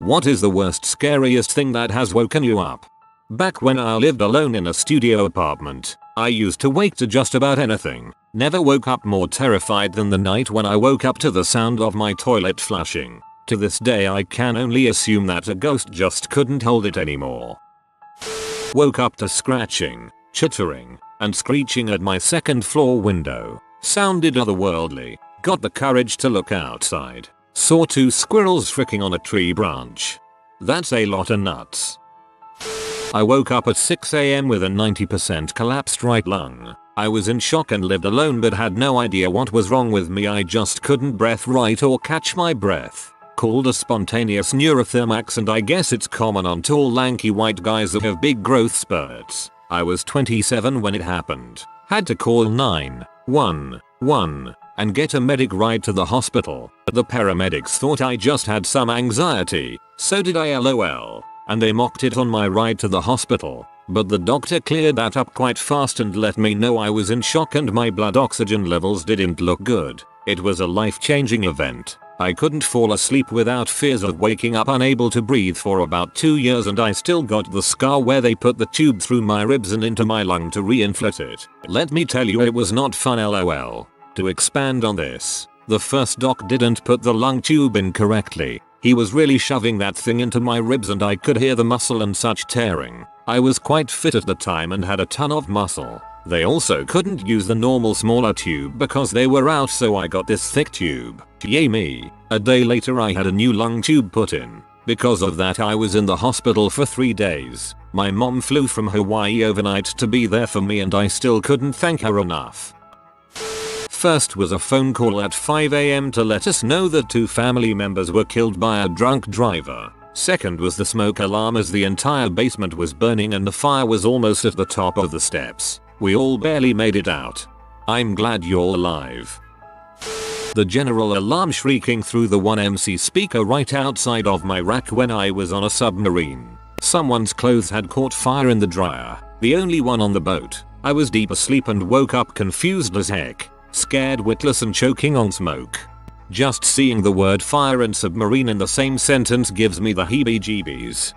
What is the worst scariest thing that has woken you up? Back when I lived alone in a studio apartment, I used to wake to just about anything. Never woke up more terrified than the night when I woke up to the sound of my toilet flushing. To this day I can only assume that a ghost just couldn't hold it anymore. Woke up to scratching, chittering, and screeching at my second floor window. Sounded otherworldly. Got the courage to look outside. Saw 2 squirrels fricking on a tree branch. That's a lot of nuts. I woke up at 6 AM with a 90% collapsed right lung. I was in shock and lived alone but had no idea what was wrong with me. I just couldn't breathe right or catch my breath. Called a spontaneous neurothermax, and I guess it's common on tall lanky white guys that have big growth spurts. I was 27 when it happened. Had to call 911 and get a medic ride to the hospital. The paramedics thought I just had some anxiety, so did I, lol, and they mocked it on my ride to the hospital. But the doctor cleared that up quite fast and let me know I was in shock and my blood oxygen levels didn't look good. It was a life-changing event. I couldn't fall asleep without fears of waking up unable to breathe for about 2 years, and I still got the scar where they put the tube through my ribs and into my lung to reinflate it. Let me tell you, it was not fun, lol. To expand on this, the first doc didn't put the lung tube in correctly. He was really shoving that thing into my ribs and I could hear the muscle and such tearing. I was quite fit at the time and had a ton of muscle. They also couldn't use the normal smaller tube because they were out, so I got this thick tube. Yay me. A day later I had a new lung tube put in. Because of that I was in the hospital for 3 days. My mom flew from Hawaii overnight to be there for me and I still couldn't thank her enough. First was a phone call at 5 AM to let us know that 2 family members were killed by a drunk driver. Second was the smoke alarm as the entire basement was burning and the fire was almost at the top of the steps. We all barely made it out. I'm glad you're alive. The general alarm shrieking through the 1MC speaker right outside of my rack when I was on a submarine. Someone's clothes had caught fire in the dryer, the only one on the boat. I was deep asleep and woke up confused as heck. Scared witless and choking on smoke. Just seeing the word fire and submarine in the same sentence gives me the heebie-jeebies.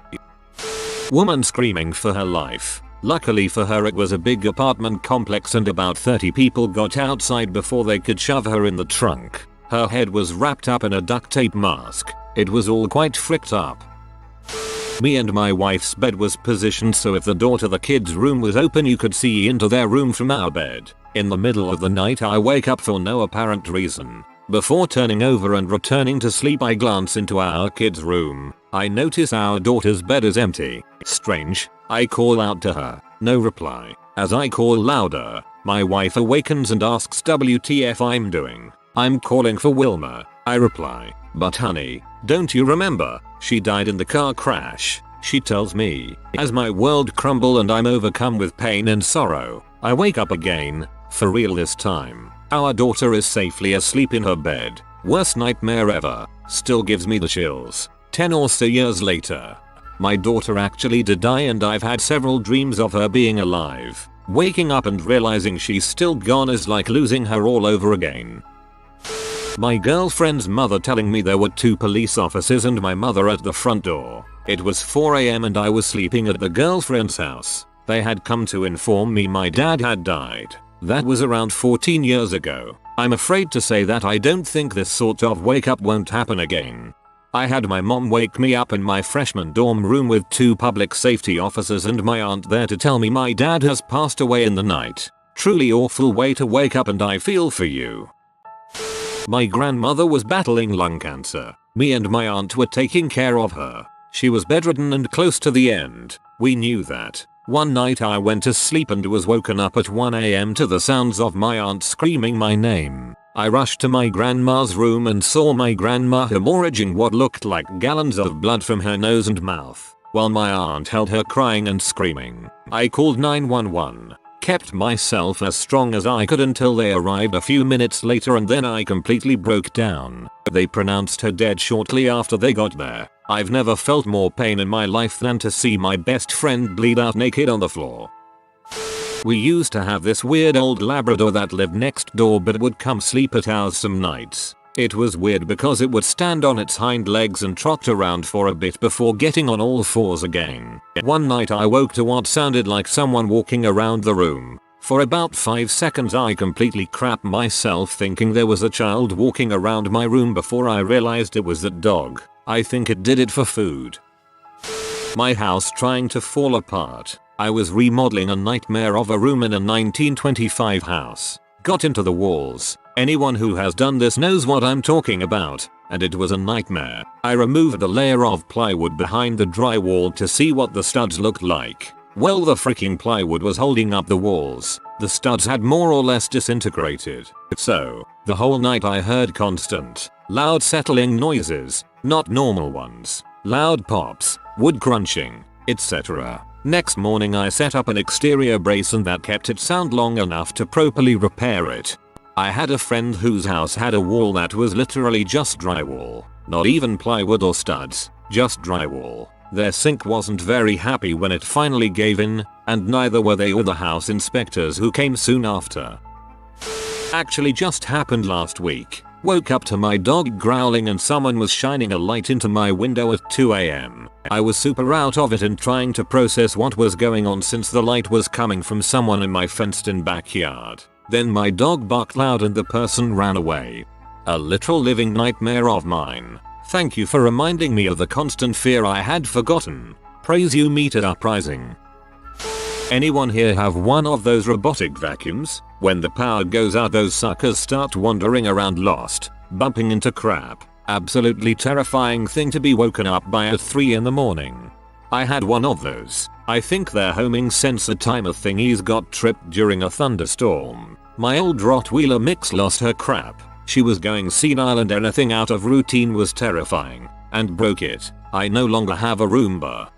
Woman screaming for her life. Luckily for her it was a big apartment complex and about 30 people got outside before they could shove her in the trunk. Her head was wrapped up in a duct tape mask. It was all quite fricked up. Me and my wife's bed was positioned so if the door to the kids' room was open you could see into their room from our bed. In the middle of the night I wake up for no apparent reason. Before turning over and returning to sleep I glance into our kids' room. I notice our daughter's bed is empty. Strange. I call out to her. No reply. As I call louder, my wife awakens and asks WTF I'm doing. I'm calling for Wilma. I reply. But honey, don't you remember? She died in the car crash. She tells me. As my world crumbles and I'm overcome with pain and sorrow, I wake up again. For real this time. Our daughter is safely asleep in her bed. Worst nightmare ever. Still gives me the chills. 10 or so years later. My daughter actually did die and I've had several dreams of her being alive. Waking up and realizing she's still gone is like losing her all over again. My girlfriend's mother telling me there were 2 police officers and my mother at the front door. It was 4 AM and I was sleeping at the girlfriend's house. They had come to inform me my dad had died. That was around 14 years ago. I'm afraid to say that I don't think this sort of wake up won't happen again. I had my mom wake me up in my freshman dorm room with 2 public safety officers and my aunt there to tell me my dad has passed away in the night. Truly awful way to wake up and I feel for you. My grandmother was battling lung cancer. Me and my aunt were taking care of her. She was bedridden and close to the end. We knew that. One night I went to sleep and was woken up at 1 AM to the sounds of my aunt screaming my name. I rushed to my grandma's room and saw my grandma hemorrhaging what looked like gallons of blood from her nose and mouth, while my aunt held her crying and screaming. I called 911, kept myself as strong as I could until they arrived a few minutes later and then I completely broke down. They pronounced her dead shortly after they got there. I've never felt more pain in my life than to see my best friend bleed out naked on the floor. We used to have this weird old Labrador that lived next door but would come sleep at ours some nights. It was weird because it would stand on its hind legs and trot around for a bit before getting on all fours again. One night I woke to what sounded like someone walking around the room. For about 5 seconds I completely crapped myself thinking there was a child walking around my room before I realized it was that dog. I think it did it for food. My house trying to fall apart. I was remodeling a nightmare of a room in a 1925 house. Got into the walls. Anyone who has done this knows what I'm talking about, and it was a nightmare. I removed a layer of plywood behind the drywall to see what the studs looked like. Well, the freaking plywood was holding up the walls. The studs had more or less disintegrated. So, the whole night I heard constant, loud settling noises, not normal ones. Loud pops, wood crunching, etc. Next morning I set up an exterior brace and that kept it sound long enough to properly repair it. I had a friend whose house had a wall that was literally just drywall. Not even plywood or studs, just drywall. Their sink wasn't very happy when it finally gave in, and neither were they or the house inspectors who came soon after. Actually just happened last week. Woke up to my dog growling and someone was shining a light into my window at 2 AM. I was super out of it and trying to process what was going on since the light was coming from someone in my fenced-in backyard. Then my dog barked loud and the person ran away. A literal living nightmare of mine. Thank you for reminding me of the constant fear I had forgotten. Praise you, Meter Uprising. Anyone here have one of those robotic vacuums? When the power goes out those suckers start wandering around lost, bumping into crap. Absolutely terrifying thing to be woken up by at 3 in the morning. I had one of those. I think their homing sensor timer thingies got tripped during a thunderstorm. My old Rottweiler mix lost her crap. She was going senile and anything out of routine was terrifying. And broke it. I no longer have a Roomba.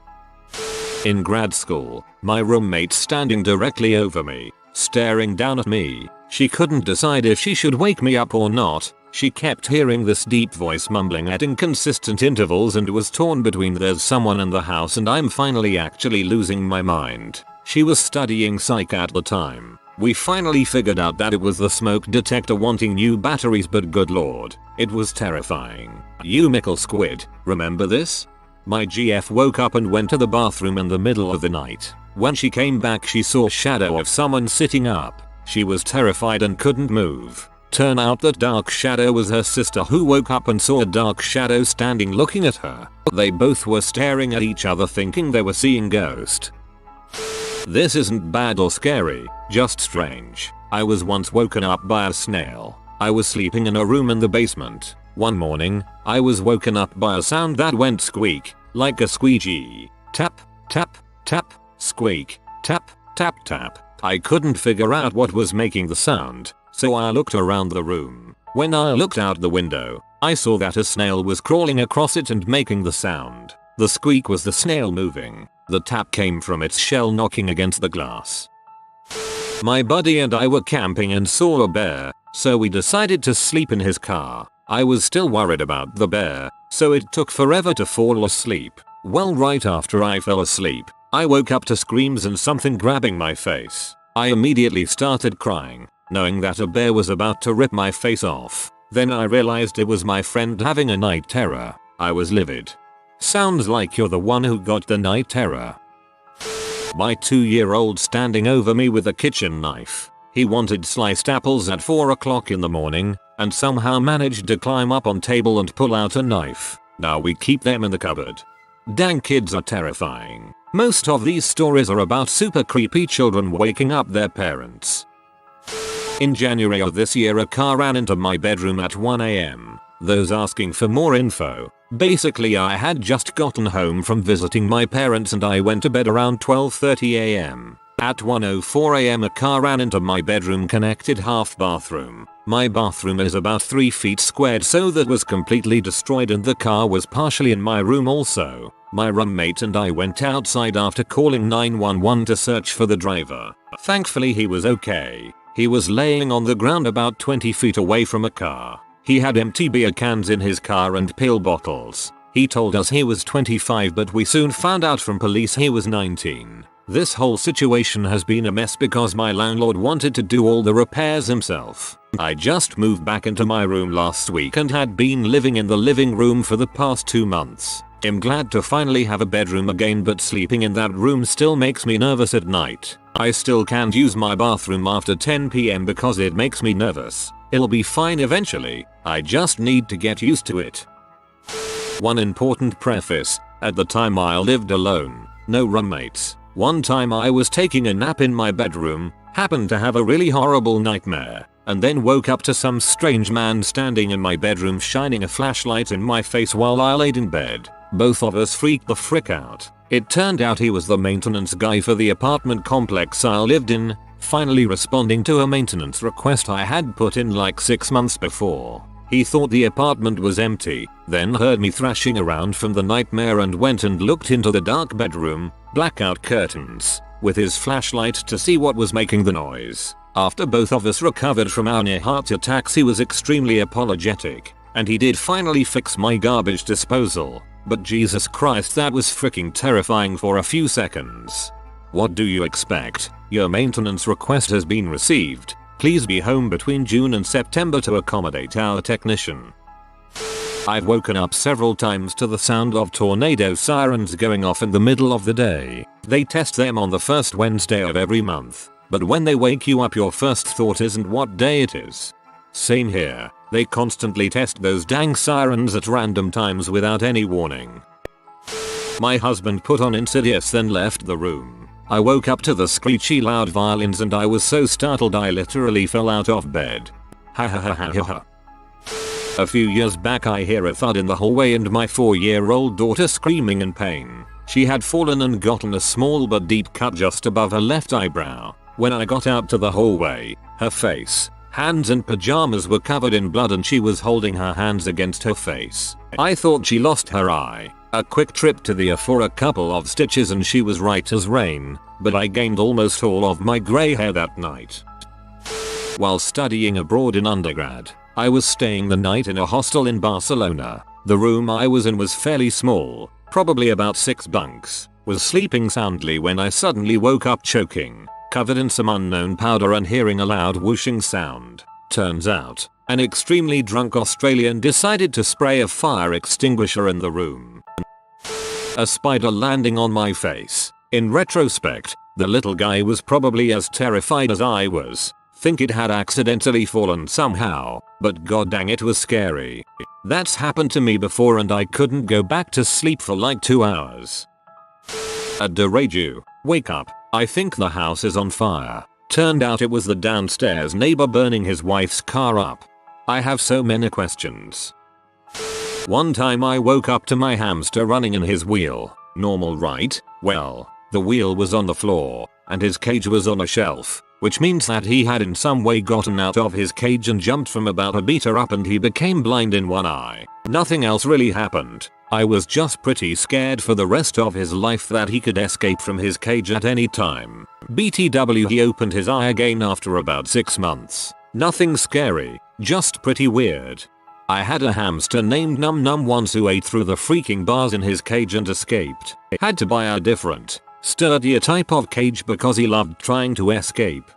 In grad school, my roommate standing directly over me, staring down at me. She couldn't decide if she should wake me up or not. She kept hearing this deep voice mumbling at inconsistent intervals and was torn between there's someone in the house and I'm finally actually losing my mind. She was studying psych at the time. We finally figured out that it was the smoke detector wanting new batteries, but good lord, it was terrifying. You mickle squid, remember this? My GF woke up and went to the bathroom in the middle of the night. When she came back she saw a shadow of someone sitting up. She was terrified and couldn't move. Turn out that dark shadow was her sister who woke up and saw a dark shadow standing looking at her. They both were staring at each other thinking they were seeing ghost. This isn't bad or scary, just strange. I was once woken up by a snail. I was sleeping in a room in the basement. One morning, I was woken up by a sound that went squeak, like a squeegee. Tap, tap, tap, squeak, tap, tap, tap. I couldn't figure out what was making the sound, so I looked around the room. When I looked out the window, I saw that a snail was crawling across it and making the sound. The squeak was the snail moving. The tap came from its shell knocking against the glass. My buddy and I were camping and saw a bear, so we decided to sleep in his car. I was still worried about the bear, so it took forever to fall asleep. Well, right after I fell asleep, I woke up to screams and something grabbing my face. I immediately started crying, knowing that a bear was about to rip my face off. Then I realized it was my friend having a night terror. I was livid. Sounds like you're the one who got the night terror. My 2-year-old standing over me with a kitchen knife. He wanted sliced apples at 4 o'clock in the morning and somehow managed to climb up on table and pull out a knife. Now we keep them in the cupboard. Dang, kids are terrifying. Most of these stories are about super creepy children waking up their parents. In January of this year a car ran into my bedroom at 1 AM. Those asking for more info. Basically I had just gotten home from visiting my parents and I went to bed around 12:30 AM. At 1:04 AM a car ran into my bedroom connected half bathroom. My bathroom is about 3 feet squared, so that was completely destroyed and the car was partially in my room also. My roommate and I went outside after calling 911 to search for the driver. Thankfully he was okay. He was laying on the ground about 20 feet away from a car. He had empty beer cans in his car and pill bottles. He told us he was 25 but we soon found out from police he was 19. This whole situation has been a mess because my landlord wanted to do all the repairs himself. I just moved back into my room last week and had been living in the living room for the past 2 months. I'm glad to finally have a bedroom again, but sleeping in that room still makes me nervous at night. I still can't use my bathroom after 10 PM because it makes me nervous. It'll be fine eventually, I just need to get used to it. One important preface, at the time I lived alone, no roommates. One time I was taking a nap in my bedroom, happened to have a really horrible nightmare, and then woke up to some strange man standing in my bedroom shining a flashlight in my face while I laid in bed. Both of us freaked the frick out. It turned out he was the maintenance guy for the apartment complex I lived in, finally responding to a maintenance request I had put in like 6 months before. He thought the apartment was empty, then heard me thrashing around from the nightmare and went and looked into the dark bedroom, blackout curtains, with his flashlight to see what was making the noise. After both of us recovered from our near heart attacks, he was extremely apologetic, and he did finally fix my garbage disposal. But Jesus Christ, that was freaking terrifying for a few seconds. What do you expect? Your maintenance request has been received. Please be home between June and September to accommodate our technician. I've woken up several times to the sound of tornado sirens going off in the middle of the day. They test them on the first Wednesday of every month, but when they wake you up your first thought isn't what day it is. Same here, they constantly test those dang sirens at random times without any warning. My husband put on Insidious then left the room. I woke up to the screechy loud violins and I was so startled I literally fell out of bed. Ha ha ha ha ha ha. A few years back I hear a thud in the hallway and my 4-year-old daughter screaming in pain. She had fallen and gotten a small but deep cut just above her left eyebrow. When I got out to the hallway, her face, hands and pajamas were covered in blood and she was holding her hands against her face. I thought she lost her eye. A quick trip to the ER for a couple of stitches and she was right as rain, but I gained almost all of my grey hair that night. While studying abroad in undergrad, I was staying the night in a hostel in Barcelona. The room I was in was fairly small, probably about 6 bunks. Was sleeping soundly when I suddenly woke up choking, covered in some unknown powder and hearing a loud whooshing sound. Turns out, an extremely drunk Australian decided to spray a fire extinguisher in the room. A spider landing on my face. In retrospect, the little guy was probably as terrified as I was. Think it had accidentally fallen somehow, but god dang it was scary. That's happened to me before and I couldn't go back to sleep for like 2 hours. A deraju. Wake up, I think the house is on fire. Turned out it was the downstairs neighbor burning his wife's car up. I have so many questions. One time I woke up to my hamster running in his wheel. Normal, right? Well, the wheel was on the floor, and his cage was on a shelf, which means that he had in some way gotten out of his cage and jumped from about a meter up and he became blind in one eye. Nothing else really happened. I was just pretty scared for the rest of his life that he could escape from his cage at any time. BTW, he opened his eye again after about 6 months. Nothing scary, just pretty weird. I had a hamster named Num Num once who ate through the freaking bars in his cage and escaped. Had to buy a different, sturdier type of cage because he loved trying to escape.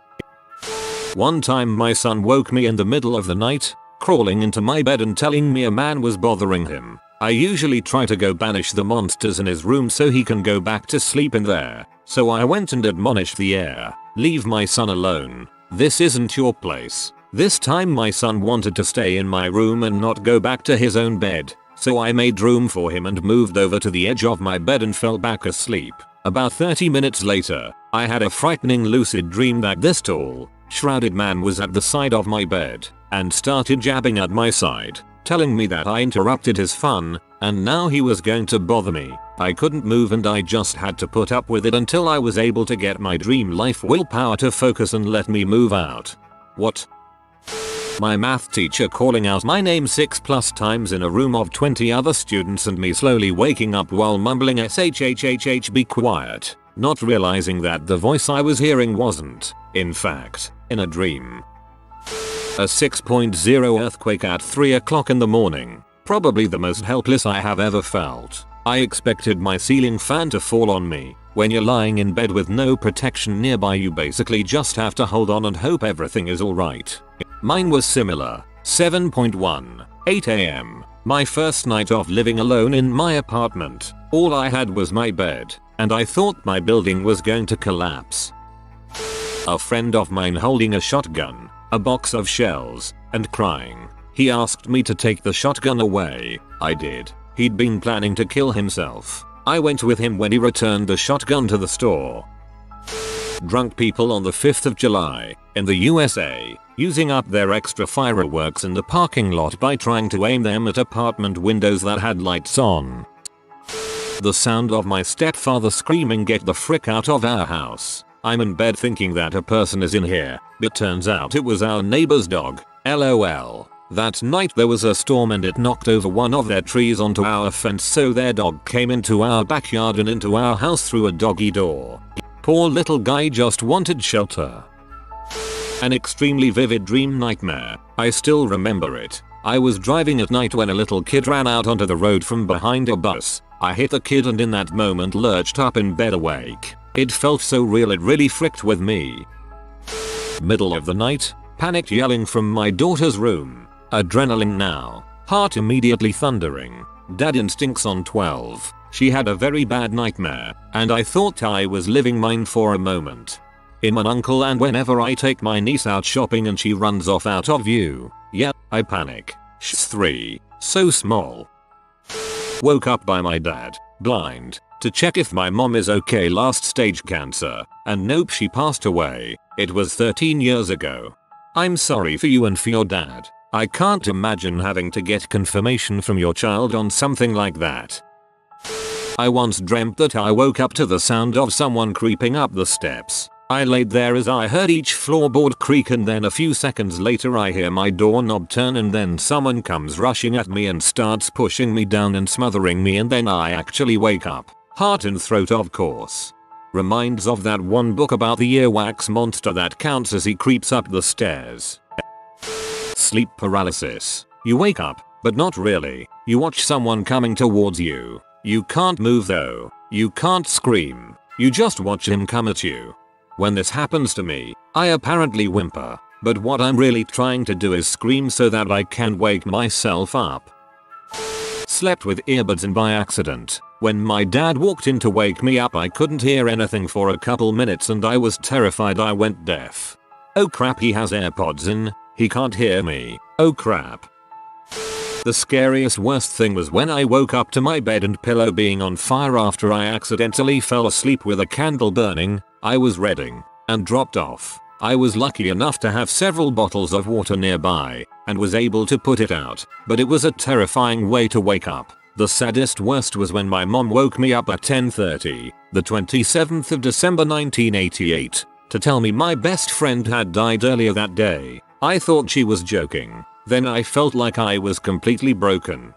One time my son woke me in the middle of the night, crawling into my bed and telling me a man was bothering him. I usually try to go banish the monsters in his room so he can go back to sleep in there. So I went and admonished the air, leave my son alone. This isn't your place. This time my son wanted to stay in my room and not go back to his own bed, so I made room for him and moved over to the edge of my bed and fell back asleep. About 30 minutes later, I had a frightening lucid dream that this tall, shrouded man was at the side of my bed and started jabbing at my side, telling me that I interrupted his fun and now he was going to bother me. I couldn't move and I just had to put up with it until I was able to get my dream life willpower to focus and let me move out. What? My math teacher calling out my name 6+ times in a room of 20 other students and me slowly waking up while mumbling shhhh be quiet, not realizing that the voice I was hearing wasn't, in fact, in a dream. A 6.0 earthquake at 3 o'clock in the morning, probably the most helpless I have ever felt. I expected my ceiling fan to fall on me. When you're lying in bed with no protection nearby, you basically just have to hold on and hope everything is alright. Mine was similar. 7.1, 8 AM. My first night of living alone in my apartment. All I had was my bed, and I thought my building was going to collapse. A friend of mine holding a shotgun, a box of shells, and crying. He asked me to take the shotgun away. I did. He'd been planning to kill himself. I went with him when he returned the shotgun to the store. Drunk people on the 5th of July, in the USA, using up their extra fireworks in the parking lot by trying to aim them at apartment windows that had lights on. The sound of my stepfather screaming, "Get the frick out of our house." I'm in bed thinking that a person is in here, but turns out it was our neighbor's dog. LOL. That night there was a storm and it knocked over one of their trees onto our fence, so their dog came into our backyard and into our house through a doggy door. Poor little guy just wanted shelter. An extremely vivid dream nightmare. I still remember it. I was driving at night when a little kid ran out onto the road from behind a bus. I hit the kid and in that moment lurched up in bed awake. It felt so real, it really fricked with me. Middle of the night, panicked yelling from my daughter's room. Adrenaline now. Heart immediately thundering. Dad instincts on 12. She had a very bad nightmare, and I thought I was living mine for a moment. I'm an uncle, and whenever I take my niece out shopping and she runs off out of view, yeah, I panic. She's 3. So small. Woke up by my dad, blind, to check if my mom is okay. Last stage cancer, and nope, she passed away. It was 13 years ago. I'm sorry for you and for your dad. I can't imagine having to get confirmation from your child on something like that. I once dreamt that I woke up to the sound of someone creeping up the steps. I laid there as I heard each floorboard creak, and then a few seconds later I hear my doorknob turn, and then someone comes rushing at me and starts pushing me down and smothering me, and then I actually wake up. Heart and throat, of course. Reminds of that one book about the earwax monster that counts as he creeps up the stairs. Sleep paralysis. You wake up, but not really. You watch someone coming towards you. You can't move though. You can't scream. You just watch him come at you. When this happens to me, I apparently whimper, but what I'm really trying to do is scream so that I can wake myself up. Slept with earbuds in by accident. When my dad walked in to wake me up, I couldn't hear anything for a couple minutes and I was terrified I went deaf. Oh crap, he has AirPods in. He can't hear me. Oh crap. The scariest worst thing was when I woke up to my bed and pillow being on fire after I accidentally fell asleep with a candle burning. I was reading and dropped off. I was lucky enough to have several bottles of water nearby and was able to put it out, but it was a terrifying way to wake up. The saddest worst was when my mom woke me up at 10:30, the 27th of December 1988, to tell me my best friend had died earlier that day. I thought she was joking. Then I felt like I was completely broken.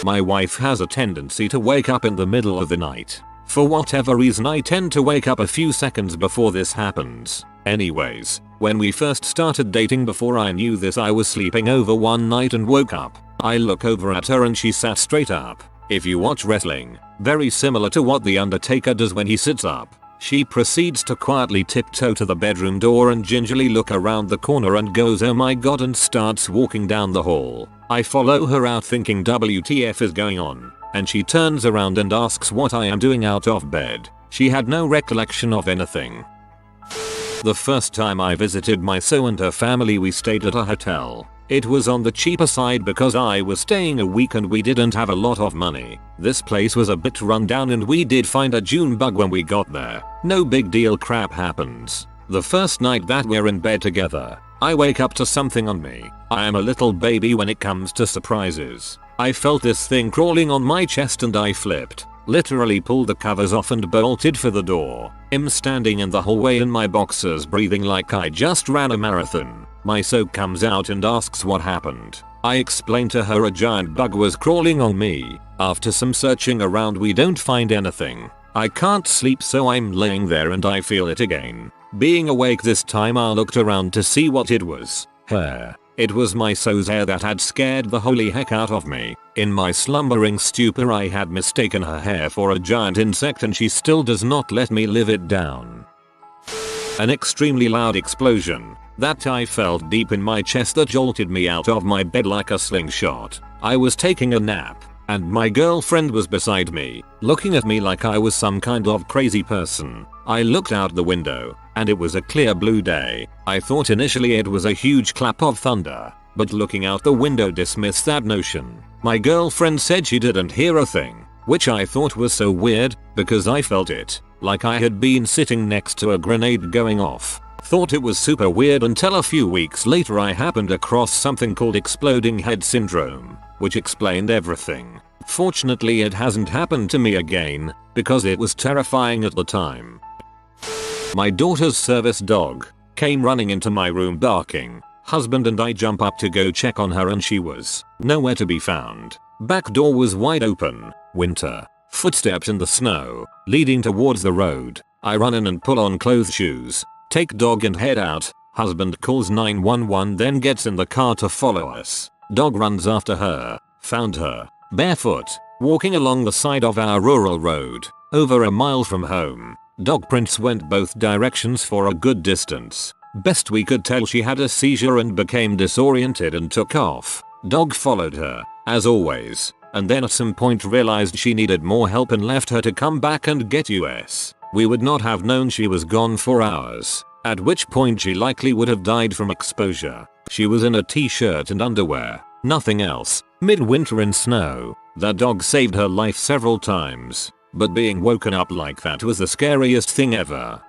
My wife has a tendency to wake up in the middle of the night. For whatever reason, I tend to wake up a few seconds before this happens. Anyways, when we first started dating, before I knew this, I was sleeping over one night and woke up. I look over at her and she sat straight up. If you watch wrestling, very similar to what The Undertaker does when he sits up. She proceeds to quietly tiptoe to the bedroom door and gingerly look around the corner and goes, "Oh my god," and starts walking down the hall. I follow her out thinking WTF is going on, and she turns around and asks what I am doing out of bed. She had no recollection of anything. The first time I visited my so and her family, we stayed at a hotel. It was on the cheaper side because I was staying a week and we didn't have a lot of money. This place was a bit run down and we did find a June bug when we got there. No big deal, crap happens. The first night that we're in bed together, I wake up to something on me. I am a little baby when it comes to surprises. I felt this thing crawling on my chest and I flipped. Literally pulled the covers off and bolted for the door. I'm standing in the hallway in my boxers, breathing like I just ran a marathon. My soak comes out and asks what happened. I explain to her a giant bug was crawling on me. After some searching around, we don't find anything. I can't sleep, so I'm laying there and I feel it again. Being awake this time, I looked around to see what it was. Hair. It was my hair that had scared the holy heck out of me. In my slumbering stupor I had mistaken her hair for a giant insect and she still does not let me live it down. An extremely loud explosion that I felt deep in my chest that jolted me out of my bed like a slingshot. I was taking a nap and my girlfriend was beside me, looking at me like I was some kind of crazy person. I looked out the window and it was a clear blue day. I thought initially it was a huge clap of thunder, but looking out the window dismissed that notion. My girlfriend said she didn't hear a thing, which I thought was so weird because I felt it, like I had been sitting next to a grenade going off. Thought it was super weird until a few weeks later I happened across something called exploding head syndrome, which explained everything. Fortunately it hasn't happened to me again, because it was terrifying at the time. My daughter's service dog came running into my room barking. Husband and I jump up to go check on her and she was nowhere to be found. Back door was wide open, winter, footsteps in the snow, leading towards the road. I run in and pull on clothes shoes, take dog and head out. Husband calls 911 then gets in the car to follow us. Dog runs after her, found her, barefoot, walking along the side of our rural road, over a mile from home. Dog prints went both directions for a good distance. Best we could tell she had a seizure and became disoriented and took off. Dog followed her, as always, and then at some point realized she needed more help and left her to come back and get us. We would not have known she was gone for hours, at which point she likely would have died from exposure. She was in a t-shirt and underwear, nothing else, midwinter in snow. The dog saved her life several times, but being woken up like that was the scariest thing ever.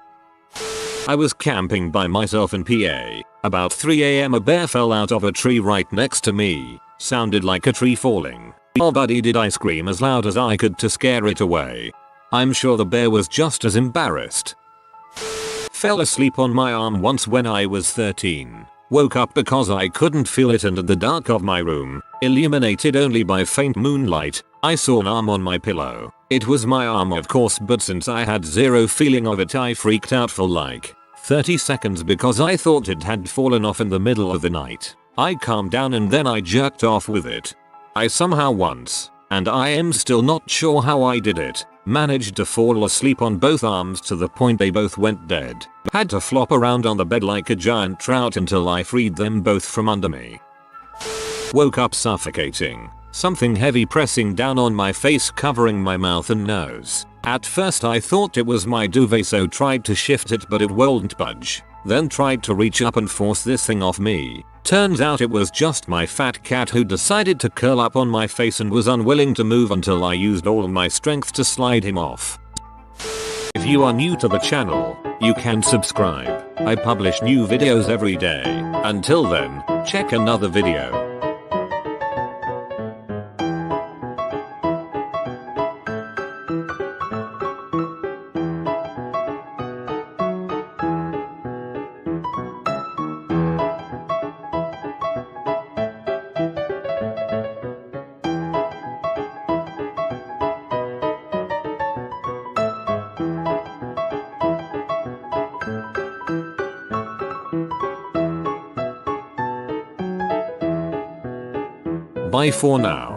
I was camping by myself in PA. About 3 AM a bear fell out of a tree right next to me. Sounded like a tree falling. Oh buddy did I scream as loud as I could to scare it away. I'm sure the bear was just as embarrassed. Fell asleep on my arm once when I was 13. Woke up because I couldn't feel it and in the dark of my room, illuminated only by faint moonlight, I saw an arm on my pillow. It was my arm of course, but since I had zero feeling of it I freaked out for like 30 seconds because I thought it had fallen off in the middle of the night. I calmed down and then I jerked off with it. I somehow once, and I am still not sure how I did it, managed to fall asleep on both arms to the point they both went dead. Had to flop around on the bed like a giant trout until I freed them both from under me. Woke up suffocating. Something heavy pressing down on my face covering my mouth and nose. At first I thought it was my duvet so tried to shift it but it wouldn't budge. Then tried to reach up and force this thing off me. Turns out it was just my fat cat who decided to curl up on my face and was unwilling to move until I used all my strength to slide him off. If you are new to the channel, you can subscribe. I publish new videos every day. Until then, check another video. Bye for now.